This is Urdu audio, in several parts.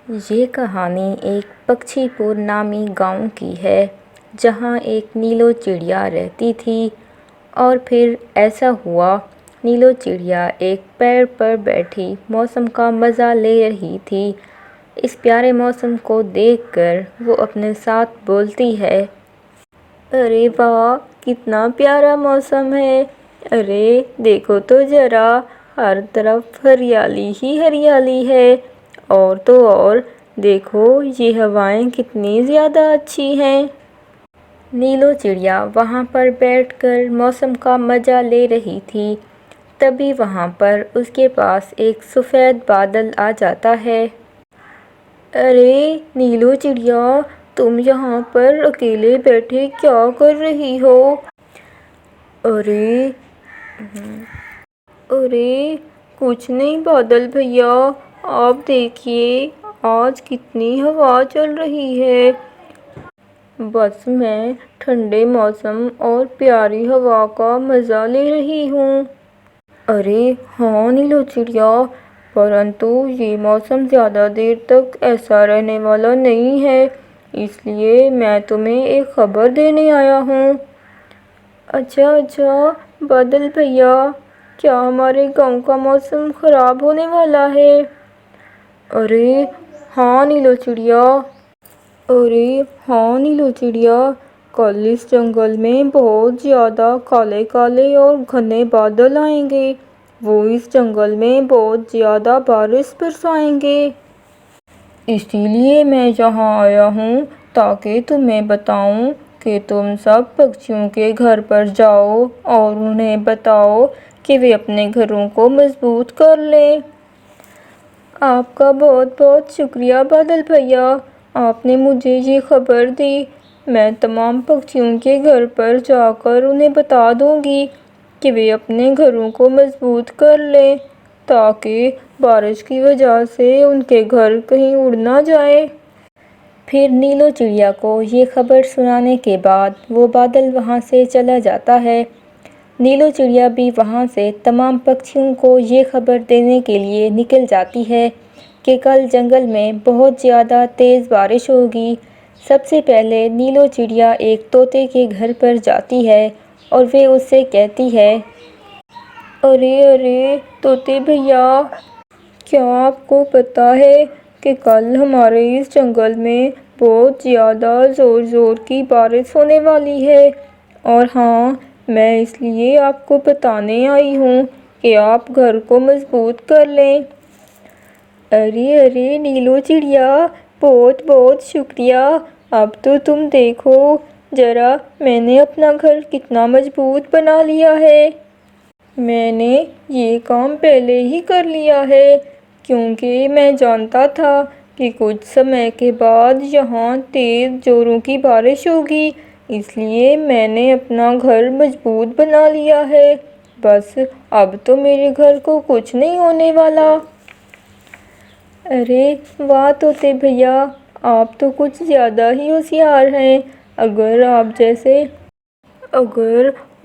یہ کہانی ایک پکچھی پور نامی گاؤں کی ہے جہاں ایک نیلو چڑیا رہتی تھی۔ اور پھر ایسا ہوا، نیلو چڑیا ایک پیڑ پر بیٹھی موسم کا مزہ لے رہی تھی۔ اس پیارے موسم کو دیکھ کر وہ اپنے ساتھ بولتی ہے، ارے واہ، کتنا پیارا موسم ہے! ارے دیکھو تو ذرا، ہر طرف ہریالی ہی ہریالی ہے۔ اور تو اور دیکھو، یہ ہوائیں کتنی زیادہ اچھی ہیں۔ نیلو چڑیا وہاں پر بیٹھ کر موسم کا مزہ لے رہی تھی، تبھی وہاں پر اس کے پاس ایک سفید بادل آ جاتا ہے۔ ارے نیلو چڑیا، تم یہاں پر اکیلے بیٹھے کیا کر رہی ہو؟ ارے کچھ نہیں بادل بھیا، آپ دیکھیے آج کتنی ہوا چل رہی ہے۔ بس میں ٹھنڈے موسم اور پیاری ہوا کا مزہ لے رہی ہوں۔ ارے ہاں نیلو چڑیا، پرنتو یہ موسم زیادہ دیر تک ایسا رہنے والا نہیں ہے، اس لیے میں تمہیں ایک خبر دینے آیا ہوں۔ اچھا بادل بھیا، کیا ہمارے گاؤں کا موسم خراب ہونے والا ہے؟ ارے ہاں نیلو چڑیا، کل اس جنگل میں بہت زیادہ کالے کالے اور گھنے بادل آئیں گے۔ وہ اس جنگل میں بہت زیادہ بارش برسائیں گے۔ اسی لیے میں یہاں آیا ہوں تاکہ تمہیں بتاؤں کہ تم سب پکچھیوں کے گھر پر جاؤ اور انہیں بتاؤ کہ وہ اپنے گھروں کو مضبوط کر لیں۔ آپ کا بہت بہت شکریہ بادل بھیا، آپ نے مجھے یہ خبر دی۔ میں تمام پکچھیوں کے گھر پر جا کر انہیں بتا دوں گی کہ وہ اپنے گھروں کو مضبوط کر لیں تاکہ بارش کی وجہ سے ان کے گھر کہیں اڑ نہ جائیں۔ پھر نیلو چڑیا کو یہ خبر سنانے کے بعد وہ بادل وہاں سے چلا جاتا ہے۔ نیلو چڑیا بھی وہاں سے تمام پکچھیوں کو یہ خبر دینے کے لیے نکل جاتی ہے کہ کل جنگل میں بہت زیادہ تیز بارش ہوگی۔ سب سے پہلے نیلو چڑیا ایک طوطے کے گھر پر جاتی ہے اور وہ اس سے کہتی ہے، ارے طوطے بھیا، کیا آپ کو پتہ ہے کہ کل ہمارے اس جنگل میں بہت زیادہ زور کی بارش ہونے والی ہے؟ اور ہاں، میں اس لیے آپ کو بتانے آئی ہوں کہ آپ گھر کو مضبوط کر لیں۔ ارے نیلو چڑیا، بہت بہت شکریہ۔ اب تو تم دیکھو ذرا، میں نے اپنا گھر کتنا مضبوط بنا لیا ہے۔ میں نے یہ کام پہلے ہی کر لیا ہے کیونکہ میں جانتا تھا کہ کچھ سمے کے بعد یہاں تیز زوروں کی بارش ہوگی، اس لیے میں نے اپنا گھر مضبوط بنا لیا ہے۔ بس اب تو میرے گھر کو کچھ نہیں ہونے والا۔ ارے واہ طوطے بھیا، آپ تو کچھ زیادہ ہی ہوشیار ہیں۔ اگر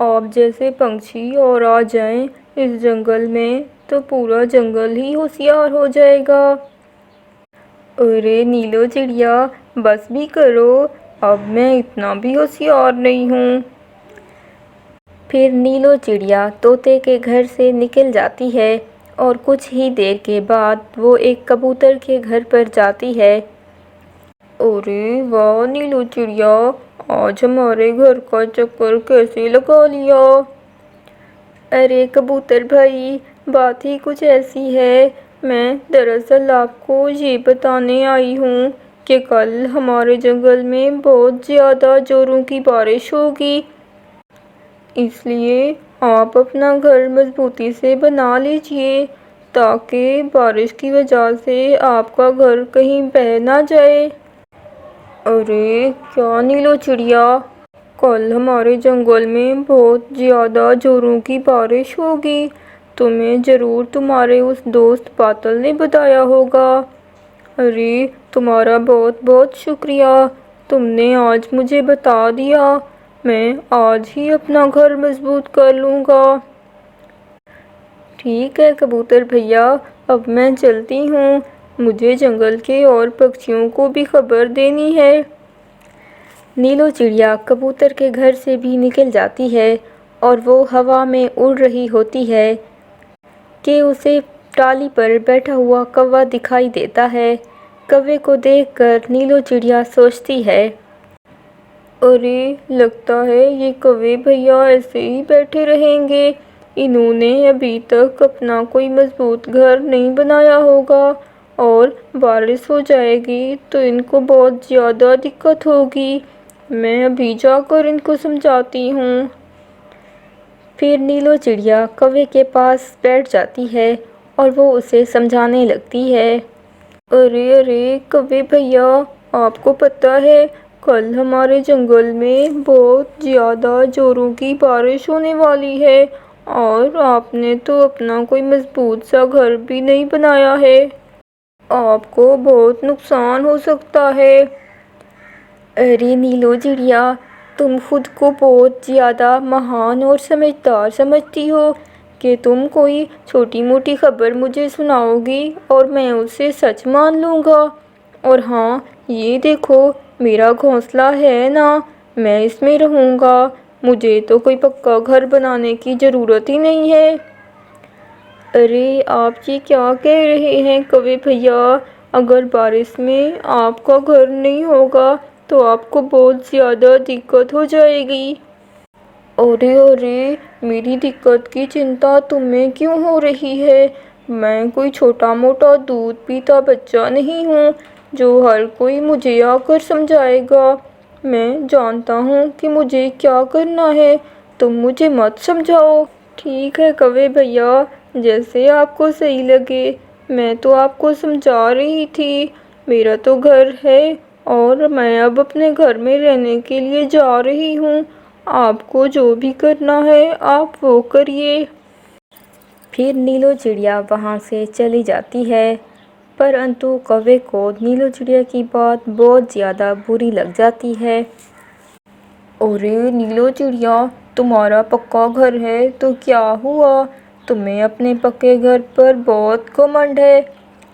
آپ جیسے پکچھی اور آ جائیں اس جنگل میں تو پورا جنگل ہی ہوشیار ہو جائے گا۔ ارے نیلو چڑیا، بس بھی کرو، اب میں اتنا بھی ہوشیار نہیں ہوں۔ پھر نیلو چڑیا طوطے کے گھر سے نکل جاتی ہے اور کچھ ہی دیر کے بعد وہ ایک کبوتر کے گھر پر جاتی ہے۔ ارے واہ نیلو چڑیا، آج ہمارے گھر کا چکر کیسے لگا لیا؟ ارے کبوتر بھائی، بات ہی کچھ ایسی ہے، میں دراصل آپ کو یہ بتانے آئی ہوں کہ کل ہمارے جنگل میں بہت زیادہ زوروں کی بارش ہوگی، اس لیے آپ اپنا گھر مضبوطی سے بنا لیجیے تاکہ بارش کی وجہ سے آپ کا گھر کہیں بہہ نہ جائے۔ ارے کیا نیلو چڑیا، کل ہمارے جنگل میں بہت زیادہ زوروں کی بارش ہوگی، تمہیں ضرور تمہارے اس دوست بادل نے بتایا ہوگا۔ ارے تمہارا بہت بہت شکریہ، تم نے آج مجھے بتا دیا، میں آج ہی اپنا گھر مضبوط کر لوں گا۔ ٹھیک ہے کبوتر بھیا، اب میں چلتی ہوں، مجھے جنگل کے اور پکشیوں کو بھی خبر دینی ہے۔ نیلو چڑیا کبوتر کے گھر سے بھی نکل جاتی ہے اور وہ ہوا میں اڑ رہی ہوتی ہے کہ اسے ٹالی پر بیٹھا ہوا کوا دکھائی دیتا ہے۔ کوے کو دیکھ کر نیلو چڑیا سوچتی ہے، ارے لگتا ہے یہ کوے بھیا ایسے ہی بیٹھے رہیں گے، انہوں نے ابھی تک اپنا کوئی مضبوط گھر نہیں بنایا ہوگا اور بارش ہو جائے گی تو ان کو بہت زیادہ دقت ہوگی، میں ابھی جا کر ان کو سمجھاتی ہوں۔ پھر نیلو چڑیا کوے کے پاس بیٹھ جاتی ہے اور وہ اسے سمجھانے لگتی ہے، ارے کوے بھیا، آپ کو پتہ ہے کل ہمارے جنگل میں بہت زیادہ زوروں کی بارش ہونے والی ہے اور آپ نے تو اپنا کوئی مضبوط سا گھر بھی نہیں بنایا ہے، آپ کو بہت نقصان ہو سکتا ہے۔ ارے نیلو چڑیا، تم خود کو بہت زیادہ مہان اور سمجھدار سمجھتی ہو کہ تم کوئی چھوٹی موٹی خبر مجھے سناؤ گی اور میں اسے سچ مان لوں گا، اور ہاں یہ دیکھو میرا گھونسلہ ہے نا، میں اس میں رہوں گا، مجھے تو کوئی پکا گھر بنانے کی ضرورت ہی نہیں ہے۔ ارے آپ یہ کیا کہہ رہے ہیں کوے بھیا، اگر بارش میں آپ کا گھر نہیں ہوگا تو آپ کو بہت زیادہ دقت ہو جائے گی۔ ارے میری دقت کی چنتا تمہیں کیوں ہو رہی ہے، میں کوئی چھوٹا موٹا دودھ پیتا بچہ نہیں ہوں جو ہر کوئی مجھے آ کر سمجھائے گا، میں جانتا ہوں کہ مجھے کیا کرنا ہے، تم مجھے مت سمجھاؤ۔ ٹھیک ہے کوے بھیا، جیسے آپ کو صحیح لگے، میں تو آپ کو سمجھا رہی تھی، میرا تو گھر ہے اور میں اب اپنے گھر میں رہنے کے لیے جا رہی ہوں، آپ کو جو بھی کرنا ہے آپ وہ کریے۔ پھر نیلو چڑیا وہاں سے چلی جاتی ہے، پرنتو کوے کو نیلو چڑیا کی بات بہت زیادہ بری لگ جاتی ہے۔ ارے نیلو چڑیا، تمہارا پکا گھر ہے تو کیا ہوا، تمہیں اپنے پکے گھر پر بہت گھمنڈ ہے،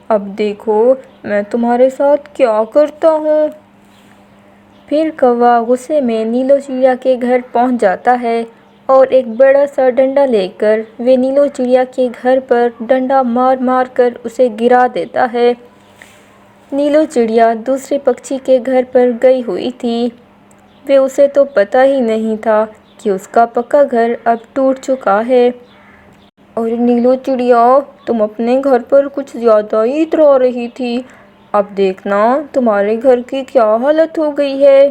اب دیکھو میں تمہارے ساتھ کیا کرتا ہوں۔ پھر کوا غصے میں نیلو چڑیا کے گھر پہنچ جاتا ہے اور ایک بڑا سا ڈنڈا لے کر وہ نیلو چڑیا کے گھر پر ڈنڈا مار مار کر اسے گرا دیتا ہے۔ نیلو چڑیا دوسرے پکشی کے گھر پر گئی ہوئی تھی، اسے تو پتہ ہی نہیں تھا کہ اس کا پکا گھر اب ٹوٹ چکا ہے۔ اور نیلو چڑیا، تم اپنے گھر پر کچھ زیادہ ہی اترا رہی تھی، اب دیکھنا تمہارے گھر کی کیا حالت ہو گئی ہے۔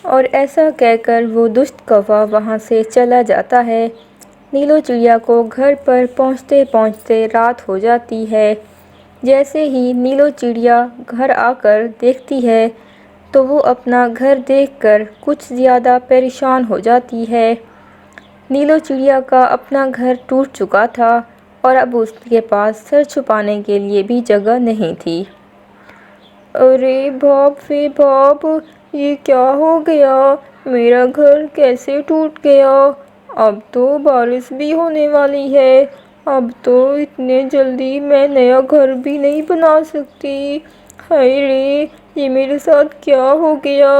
اور ایسا کہہ کر وہ دشت کوا وہاں سے چلا جاتا ہے۔ نیلو چڑیا کو گھر پر پہنچتے پہنچتے رات ہو جاتی ہے۔ جیسے ہی نیلو چڑیا گھر آ کر دیکھتی ہے تو وہ اپنا گھر دیکھ کر کچھ زیادہ پریشان ہو جاتی ہے۔ نیلو چڑیا کا اپنا گھر ٹوٹ چکا تھا اور اب اس کے پاس سر چھپانے کے لیے بھی جگہ نہیں تھی۔ ارے باپ رے باپ، یہ کیا ہو گیا، میرا گھر کیسے ٹوٹ گیا، اب تو بارش بھی ہونے والی ہے، اب تو اتنے جلدی میں نیا گھر بھی نہیں بنا سکتی، ہائے رے یہ میرے ساتھ کیا ہو گیا۔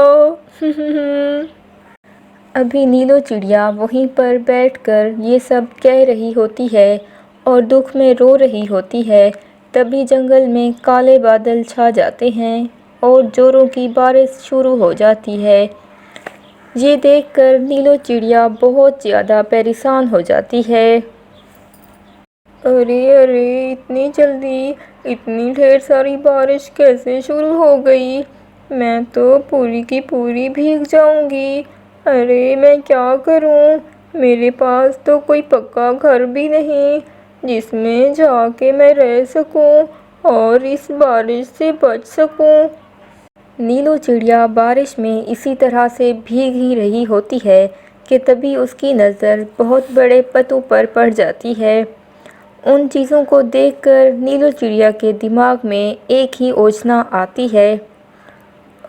ابھی نیلو چڑیا وہیں پر بیٹھ کر یہ سب کہہ رہی ہوتی ہے اور دکھ میں رو رہی ہوتی ہے، تبھی جنگل میں کالے بادل چھا جاتے ہیں اور زوروں کی بارش شروع ہو جاتی ہے۔ یہ دیکھ کر نیلو چڑیا بہت زیادہ پریشان ہو جاتی ہے۔ ارے اتنی جلدی اتنی ڈھیر ساری بارش کیسے شروع ہو گئی، میں تو پوری کی پوری بھیگ جاؤں گی، ارے میں کیا کروں، میرے پاس تو کوئی پکا گھر بھی نہیں جس میں جا کے میں رہ سکوں اور اس بارش سے بچ سکوں۔ نیلو چڑیا بارش میں اسی طرح سے بھیگ ہی رہی ہوتی ہے کہ تبھی اس کی نظر بہت بڑے پتوں پر پڑ جاتی ہے۔ ان چیزوں کو دیکھ کر نیلو چڑیا کے دماغ میں ایک ہی یوجنا آتی ہے،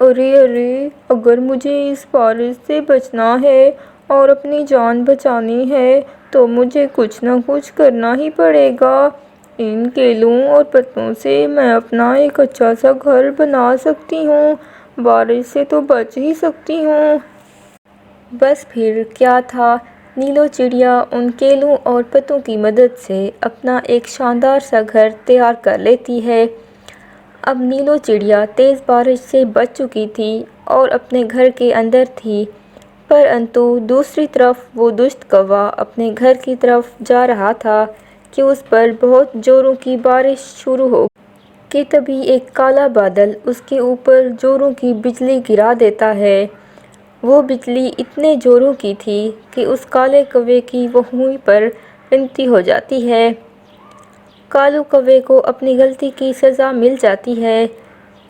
ارے اگر مجھے اس بارش سے بچنا ہے اور اپنی جان بچانی ہے تو مجھے کچھ نہ کچھ کرنا ہی پڑے گا، ان کیلوں اور پتوں سے میں اپنا ایک اچھا سا گھر بنا سکتی ہوں، بارش سے تو بچ ہی سکتی ہوں۔ بس پھر کیا تھا، نیلو چڑیا ان کیلوں اور پتوں کی مدد سے اپنا ایک شاندار سا گھر تیار کر لیتی ہے۔ اب نیلو چڑیا تیز بارش سے بچ چکی تھی اور اپنے گھر کے اندر تھی، پرنتو دوسری طرف وہ دشت کوا اپنے گھر کی طرف جا رہا تھا کہ اس پر بہت زوروں کی بارش شروع ہو کہ تبھی ایک کالا بادل اس کے اوپر زوروں کی بجلی گرا دیتا ہے۔ وہ بجلی اتنے زوروں کی تھی کہ اس کالے کوے کی وہیں پر رنگتی ہو جاتی ہے۔ کالو کوے کو اپنی غلطی کی سزا مل جاتی ہے،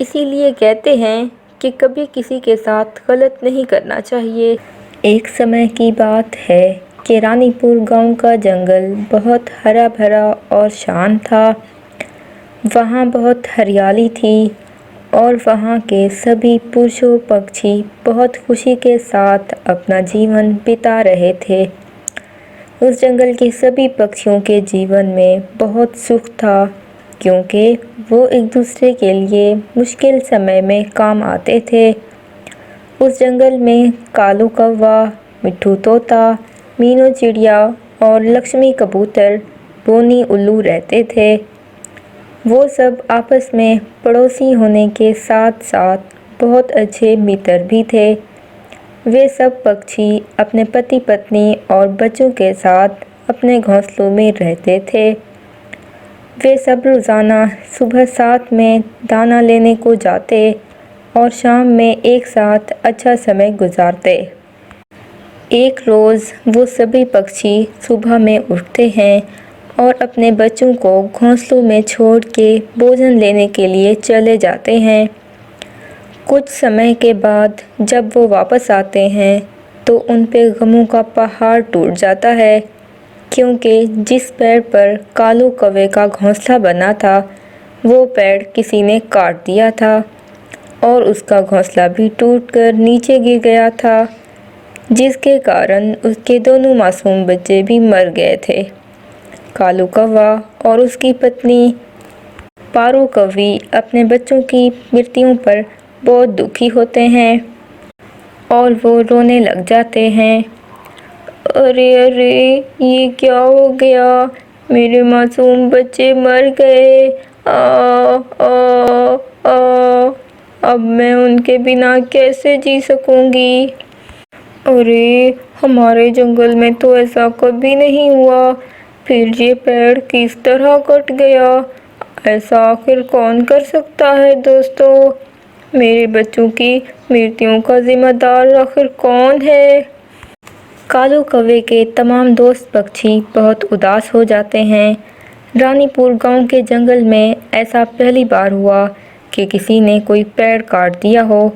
اسی لیے کہتے ہیں کہ کبھی کسی کے ساتھ غلط نہیں کرنا چاہیے۔ ایک سمے کی بات ہے کہ رانی پور گاؤں کا جنگل بہت ہرا بھرا اور شان تھا۔ وہاں بہت ہریالی تھی اور وہاں کے سبھی پشو پکشی بہت خوشی کے ساتھ اپنا جیون بتا رہے تھے۔ اس جنگل کے سبھی پکشیوں کے جیون میں بہت سکھ تھا، کیونکہ وہ ایک دوسرے کے لیے مشکل سمے میں کام آتے تھے۔ اس جنگل میں کالو کوا، مٹھو طوطا، مینو چڑیا اور لکشمی کبوتر، بونی الو رہتے تھے۔ وہ سب آپس میں پڑوسی ہونے کے ساتھ ساتھ بہت اچھے متر بھی تھے۔ وہ سب پکشی اپنے پتی پتنی اور بچوں کے ساتھ اپنے گھونسلوں میں رہتے تھے۔ وہ سب روزانہ صبح ساتھ میں دانا لینے کو جاتے اور شام میں ایک ساتھ اچھا سمے گزارتے۔ ایک روز وہ سبھی پکشی صبح میں اٹھتے ہیں اور اپنے بچوں کو گھونسلوں میں چھوڑ کے بھوجن لینے کے لیے چلے جاتے ہیں۔ کچھ سمے کے بعد جب وہ واپس آتے ہیں تو ان پہ غموں کا پہاڑ ٹوٹ جاتا ہے، کیونکہ جس پیڑ پر کالو کوے کا گھونسلہ بنا تھا وہ پیڑ کسی نے کاٹ دیا تھا اور اس کا گھونسلہ بھی ٹوٹ کر نیچے گر گیا تھا، جس کے کارن اس کے دونوں معصوم بچے بھی مر گئے تھے۔ کالو کوا اور اس کی پتنی پارو کوی اپنے بچوں کی مرتیوں پر بہت دکھی ہوتے ہیں اور وہ رونے لگ جاتے ہیں۔ ارے ارے، یہ کیا ہو گیا، میرے معصوم بچے مر گئے، اب میں ان کے بنا کیسے جی سکوں گی؟ ارے، ہمارے جنگل میں تو ایسا کبھی نہیں ہوا، پھر یہ پیڑ کس طرح کٹ گیا؟ ایسا آخر کون کر سکتا ہے دوستو؟ میرے بچوں کی مرتیوں کا ذمہ دار آخر کون ہے؟ کالو کوے کے تمام دوست پکشی بہت اداس ہو جاتے ہیں۔ رانی پور گاؤں کے جنگل میں ایسا پہلی بار ہوا کہ کسی نے کوئی پیڑ کاٹ دیا ہو۔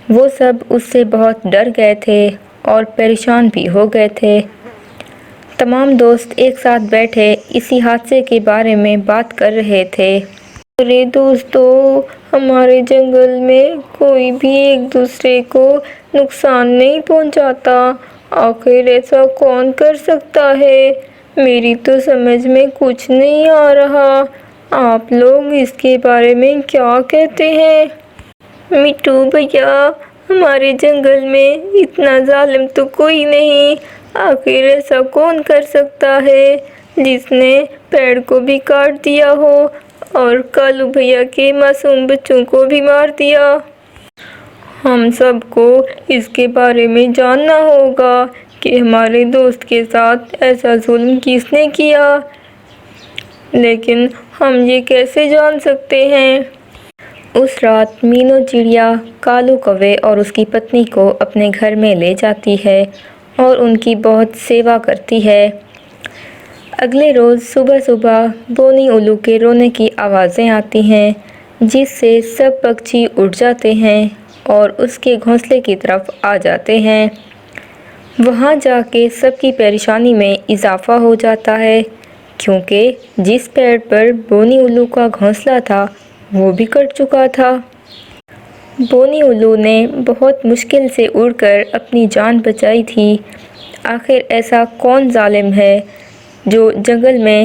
وہ سب اس سے بہت ڈر گئے تھے اور پریشان بھی ہو گئے تھے۔ تمام دوست ایک ساتھ بیٹھے اسی حادثے کے بارے میں بات کر رہے تھے۔ ارے دوستو، ہمارے جنگل میں کوئی بھی ایک دوسرے کو نقصان نہیں پہنچاتا، آخر ایسا کون کر سکتا ہے؟ میری تو سمجھ میں کچھ نہیں آ رہا، آپ لوگ اس کے بارے میں کیا کہتے ہیں؟ مٹھو بھیا، ہمارے جنگل میں اتنا ظالم تو کوئی نہیں، آخر ایسا کون کر سکتا ہے جس نے پیڑ کو بھی کاٹ دیا ہو اور کالو بھیا کے معصوم بچوں کو بھی مار دیا؟ ہم سب کو اس کے بارے میں جاننا ہوگا کہ ہمارے دوست کے ساتھ ایسا ظلم کس نے کیا، لیکن ہم یہ کیسے جان سکتے ہیں؟ اس رات مینو چڑیا کالو کوے اور اس کی پتنی کو اپنے گھر میں لے جاتی ہے اور ان کی بہت سیوا کرتی ہے۔ اگلے روز صبح صبح بونی الو کے رونے کی آوازیں آتی ہیں، جس سے سب پکشی اٹھ جاتے ہیں اور اس کے گھونسلے کی طرف آ جاتے ہیں۔ وہاں جا کے سب کی پریشانی میں اضافہ ہو جاتا ہے، کیونکہ جس پیڑ پر بونی الو کا گھونسلہ تھا وہ بھی کٹ چکا تھا۔ بونی الو نے بہت مشکل سے اڑ کر اپنی جان بچائی تھی۔ آخر ایسا کون ظالم ہے جو جنگل میں